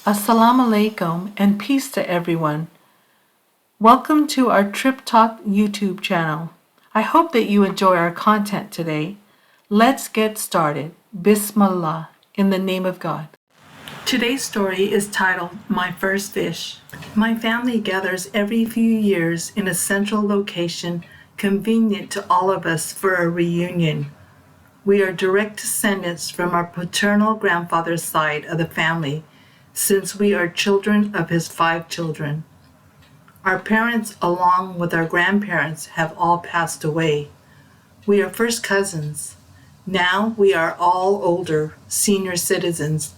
Assalamu alaikum and peace to everyone. Welcome to our Trip Talk YouTube channel. I hope that you enjoy our content today. Let's get started. Bismillah, in the name of God. Today's story is titled My First Fish. My family gathers every few years in a central location convenient to all of us for a reunion. We are direct descendants from our paternal grandfather's side of the family, since we are children of his 5 children. Our parents, along with our grandparents, have all passed away. We are first cousins. Now we are all older, senior citizens.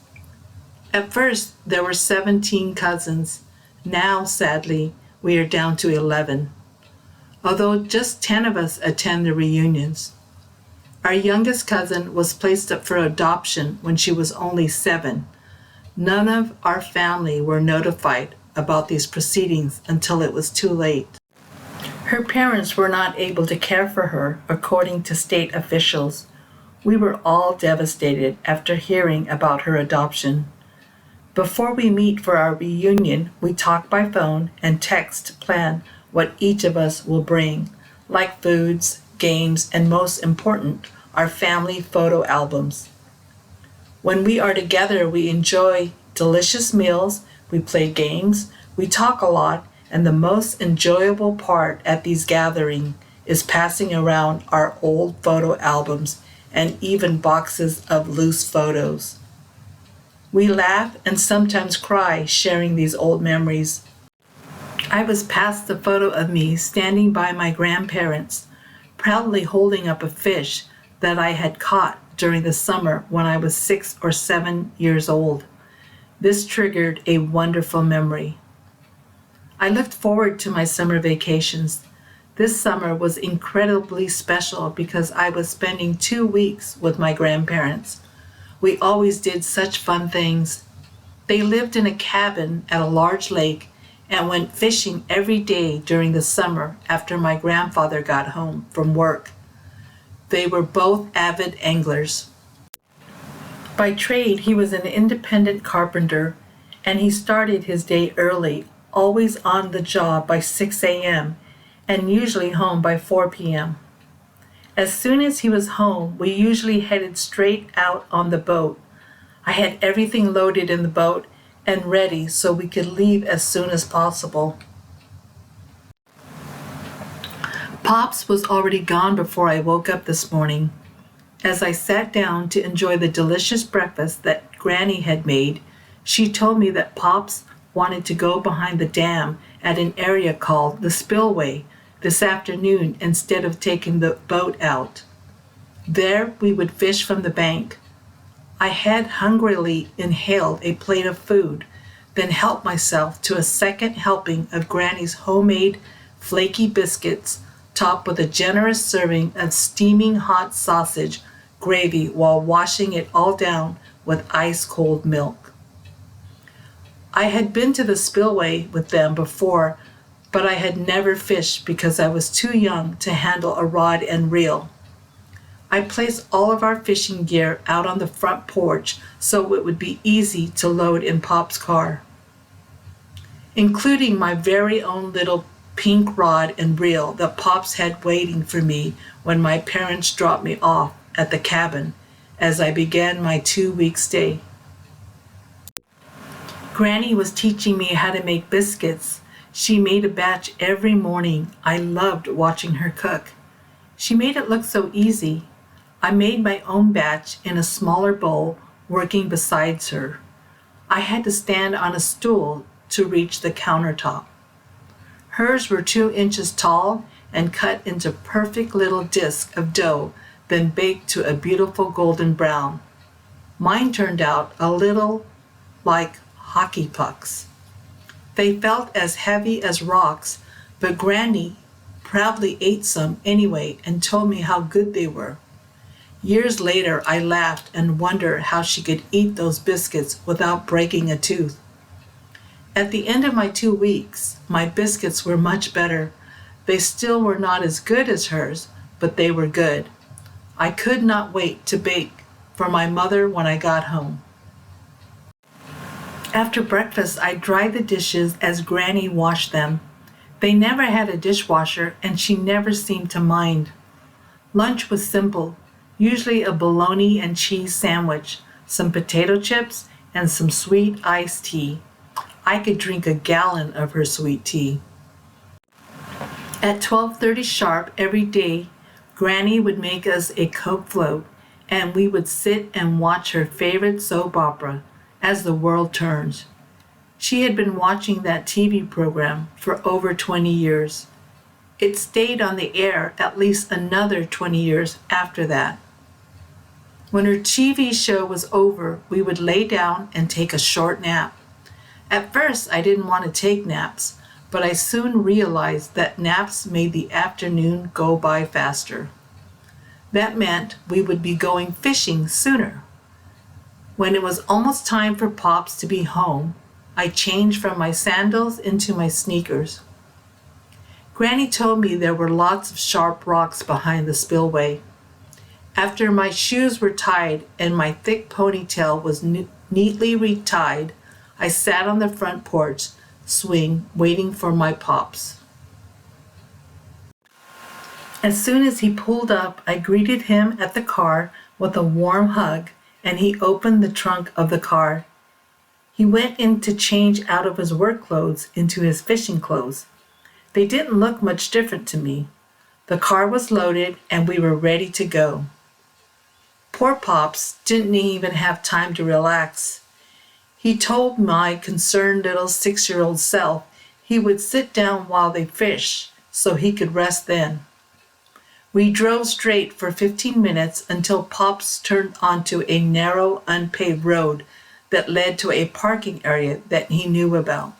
At first, there were 17 cousins. Now, sadly, we are down to 11. Although just 10 of us attend the reunions. Our youngest cousin was placed up for adoption when she was only 7. None of our family were notified about these proceedings until it was too late. Her parents were not able to care for her, according to state officials. We were all devastated after hearing about her adoption. Before we meet for our reunion, we talk by phone and text to plan what each of us will bring, like foods, games, and most important, our family photo albums. When we are together, we enjoy delicious meals, we play games, we talk a lot, and the most enjoyable part at these gatherings is passing around our old photo albums and even boxes of loose photos. We laugh and sometimes cry sharing these old memories. I was passed the photo of me standing by my grandparents, proudly holding up a fish that I had caught during the summer when I was 6 or 7 years old. This triggered a wonderful memory. I looked forward to my summer vacations. This summer was incredibly special because I was spending 2 weeks with my grandparents. We always did such fun things. They lived in a cabin at a large lake and went fishing every day during the summer after my grandfather got home from work. They were both avid anglers. By trade, he was an independent carpenter, and he started his day early, always on the job by 6 a.m., and usually home by 4 p.m. As soon as he was home, we usually headed straight out on the boat. I had everything loaded in the boat and ready so we could leave as soon as possible. Pops was already gone before I woke up this morning. As I sat down to enjoy the delicious breakfast that Granny had made, she told me that Pops wanted to go behind the dam at an area called the Spillway this afternoon instead of taking the boat out. There we would fish from the bank. I had hungrily inhaled a plate of food, then helped myself to a second helping of Granny's homemade flaky biscuits topped with a generous serving of steaming hot sausage gravy while washing it all down with ice-cold milk. I had been to the spillway with them before, but I had never fished because I was too young to handle a rod and reel. I placed all of our fishing gear out on the front porch so it would be easy to load in Pop's car, including my very own little pink rod and reel that Pops had waiting for me when my parents dropped me off at the cabin as I began my 2-week stay. Granny was teaching me how to make biscuits. She made a batch every morning. I loved watching her cook. She made it look so easy. I made my own batch in a smaller bowl, working besides her. I had to stand on a stool to reach the countertop. Hers were 2 inches tall and cut into perfect little discs of dough, then baked to a beautiful golden brown. Mine turned out a little like hockey pucks. They felt as heavy as rocks, but Granny proudly ate some anyway and told me how good they were. Years later, I laughed and wondered how she could eat those biscuits without breaking a tooth. At the end of my 2 weeks, my biscuits were much better. They still were not as good as hers, but they were good. I could not wait to bake for my mother when I got home. After breakfast, I dried the dishes as Granny washed them. They never had a dishwasher, and she never seemed to mind. Lunch was simple, usually a bologna and cheese sandwich, some potato chips, and some sweet iced tea. I could drink a gallon of her sweet tea. At 12:30 sharp every day, Granny would make us a Coke float, and we would sit and watch her favorite soap opera, As the World Turns. She had been watching that TV program for over 20 years. It stayed on the air at least another 20 years after that. When her TV show was over, we would lay down and take a short nap. At first, I didn't want to take naps, but I soon realized that naps made the afternoon go by faster. That meant we would be going fishing sooner. When it was almost time for Pops to be home, I changed from my sandals into my sneakers. Granny told me there were lots of sharp rocks behind the spillway. After my shoes were tied and my thick ponytail was neatly retied, I sat on the front porch swing waiting for my Pops. As soon as he pulled up, I greeted him at the car with a warm hug, and he opened the trunk of the car. He went in to change out of his work clothes into his fishing clothes. They didn't look much different to me. The car was loaded and we were ready to go. Poor Pops didn't even have time to relax. He told my concerned little 6-year-old self he would sit down while they fished so he could rest then. We drove straight for 15 minutes until Pops turned onto a narrow, unpaved road that led to a parking area that he knew about.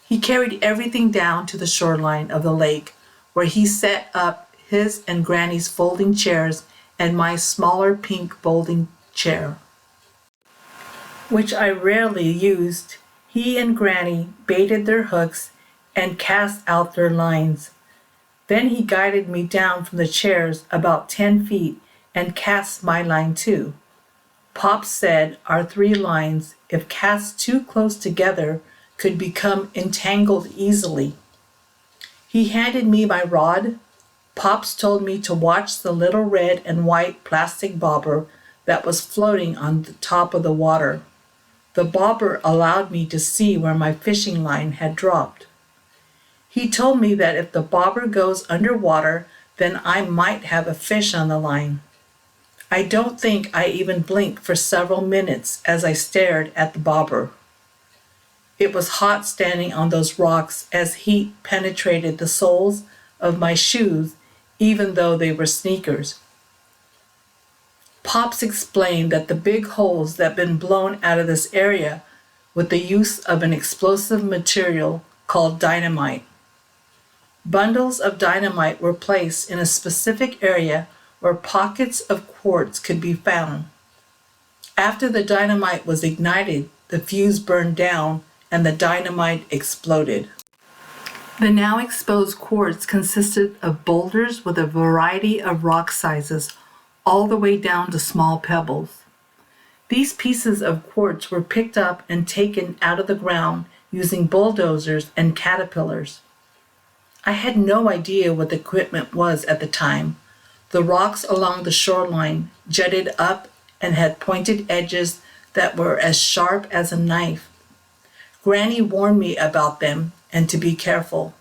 He carried everything down to the shoreline of the lake, where he set up his and Granny's folding chairs and my smaller pink folding chair, which I rarely used. He and Granny baited their hooks and cast out their lines. Then he guided me down from the chairs about 10 feet and cast my line too. Pop said our 3 lines, if cast too close together, could become entangled easily. He handed me my rod. Pops told me to watch the little red and white plastic bobber that was floating on the top of the water. The bobber allowed me to see where my fishing line had dropped. He told me that if the bobber goes underwater, then I might have a fish on the line. I don't think I even blinked for several minutes as I stared at the bobber. It was hot standing on those rocks as heat penetrated the soles of my shoes, even though they were sneakers. Pops explained that the big holes that had been blown out of this area with the use of an explosive material called dynamite. Bundles of dynamite were placed in a specific area where pockets of quartz could be found. After the dynamite was ignited, the fuse burned down and the dynamite exploded. The now exposed quartz consisted of boulders with a variety of rock sizes, all the way down to small pebbles. These pieces of quartz were picked up and taken out of the ground using bulldozers and caterpillars. I had no idea what the equipment was at the time. The rocks along the shoreline jutted up and had pointed edges that were as sharp as a knife. Granny warned me about them and to be careful.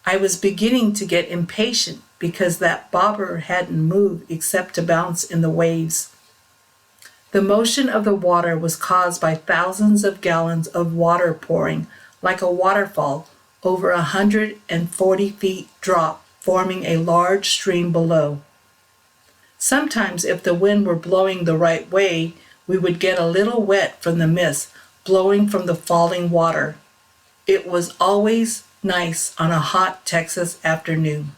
I was beginning to get impatient because that bobber hadn't moved except to bounce in the waves. The motion of the water was caused by thousands of gallons of water pouring like a waterfall over 140 feet drop, forming a large stream below. Sometimes if the wind were blowing the right way, we would get a little wet from the mist blowing from the falling water. It was always nice on a hot Texas afternoon.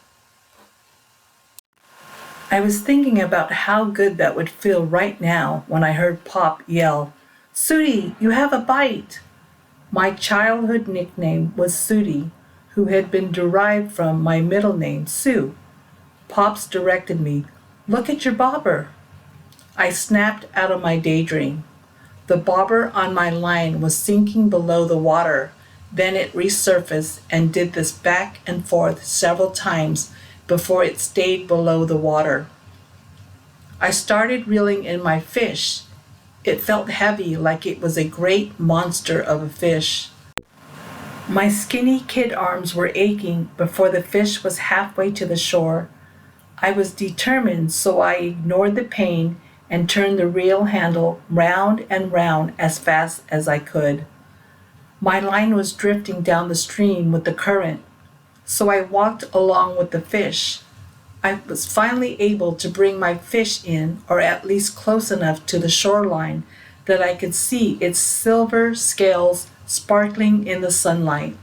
I was thinking about how good that would feel right now when I heard Pop yell, "Sooty, you have a bite!" My childhood nickname was Sooty, who had been derived from my middle name, Sue. Pops directed me, "Look at your bobber." I snapped out of my daydream. The bobber on my line was sinking below the water. Then it resurfaced and did this back and forth several times before it stayed below the water. I started reeling in my fish. It felt heavy, like it was a great monster of a fish. My skinny kid arms were aching before the fish was halfway to the shore. I was determined, so I ignored the pain and turned the reel handle round and round as fast as I could. My line was drifting down the stream with the current, so I walked along with the fish. I was finally able to bring my fish in, or at least close enough to the shoreline that I could see its silver scales sparkling in the sunlight.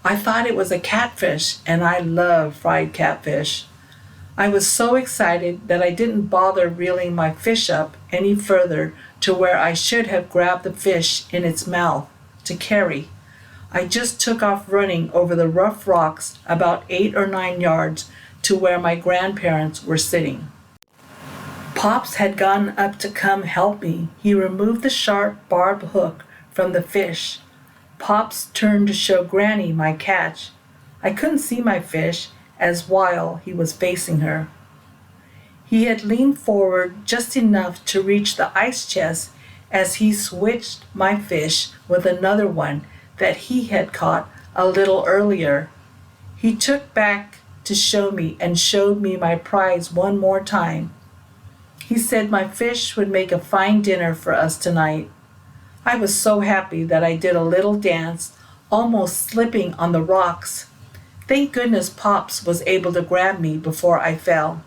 I thought it was a catfish, and I love fried catfish. I was so excited that I didn't bother reeling my fish up any further to where I should have grabbed the fish in its mouth to carry. I just took off running over the rough rocks about 8 or 9 yards to where my grandparents were sitting. Pops had gone up to come help me. He removed the sharp barbed hook from the fish. Pops turned to show Granny my catch. I couldn't see my fish as while he was facing her. He had leaned forward just enough to reach the ice chest as he switched my fish with another one that he had caught a little earlier. He took back to show me and showed me my prize one more time. He said my fish would make a fine dinner for us tonight. I was so happy that I did a little dance, almost slipping on the rocks. Thank goodness Pops was able to grab me before I fell.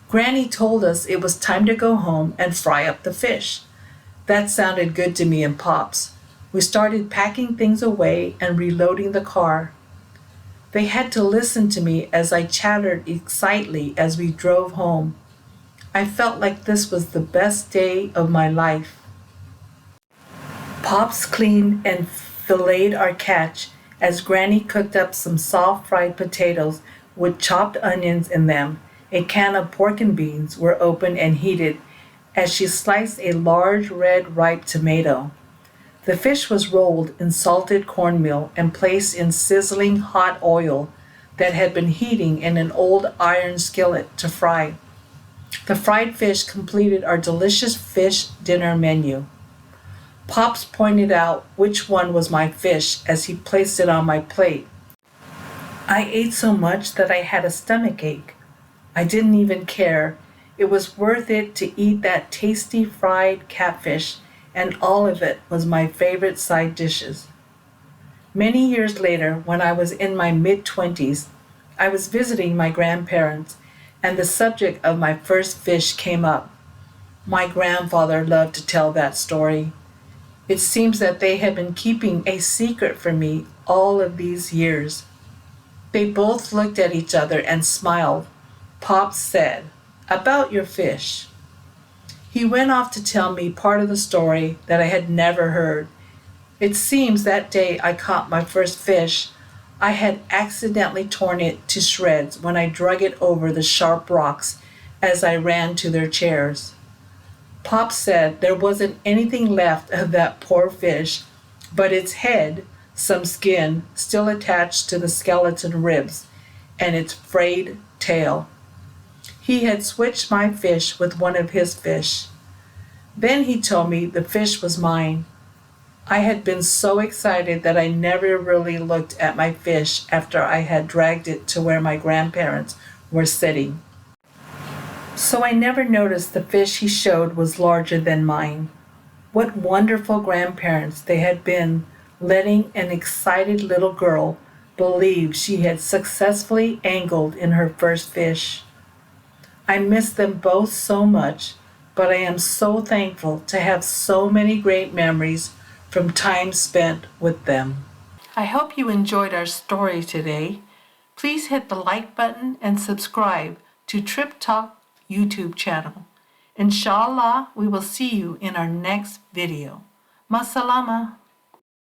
Granny told us it was time to go home and fry up the fish. That sounded good to me and Pops. We started packing things away and reloading the car. They had to listen to me as I chattered excitedly as we drove home. I felt like this was the best day of my life. Pops cleaned and filleted our catch as Granny cooked up some soft fried potatoes with chopped onions in them. A can of pork and beans were opened and heated as she sliced a large red ripe tomato. The fish was rolled in salted cornmeal and placed in sizzling hot oil that had been heating in an old iron skillet to fry. The fried fish completed our delicious fish dinner menu. Pops pointed out which one was my fish as he placed it on my plate. I ate so much that I had a stomachache. I didn't even care. It was worth it to eat that tasty fried catfish, and all of it was my favorite side dishes. Many years later, when I was in my mid-20s, I was visiting my grandparents, and the subject of my first fish came up. My grandfather loved to tell that story. It seems that they had been keeping a secret from me all of these years. They both looked at each other and smiled. Pop said, "About your fish." He went off to tell me part of the story that I had never heard. It seems that day I caught my first fish, I had accidentally torn it to shreds when I drug it over the sharp rocks as I ran to their chairs. Pop said there wasn't anything left of that poor fish, but its head, some skin, still attached to the skeleton ribs, and its frayed tail. He had switched my fish with one of his fish. Then he told me the fish was mine. I had been so excited that I never really looked at my fish after I had dragged it to where my grandparents were sitting. So I never noticed the fish he showed was larger than mine. What wonderful grandparents they had been, letting an excited little girl believe she had successfully angled in her first fish. I miss them both so much, but I am so thankful to have so many great memories from time spent with them. I hope you enjoyed our story today. Please hit the like button and subscribe to Trip Talk YouTube channel. Inshallah, we will see you in our next video. Masalama.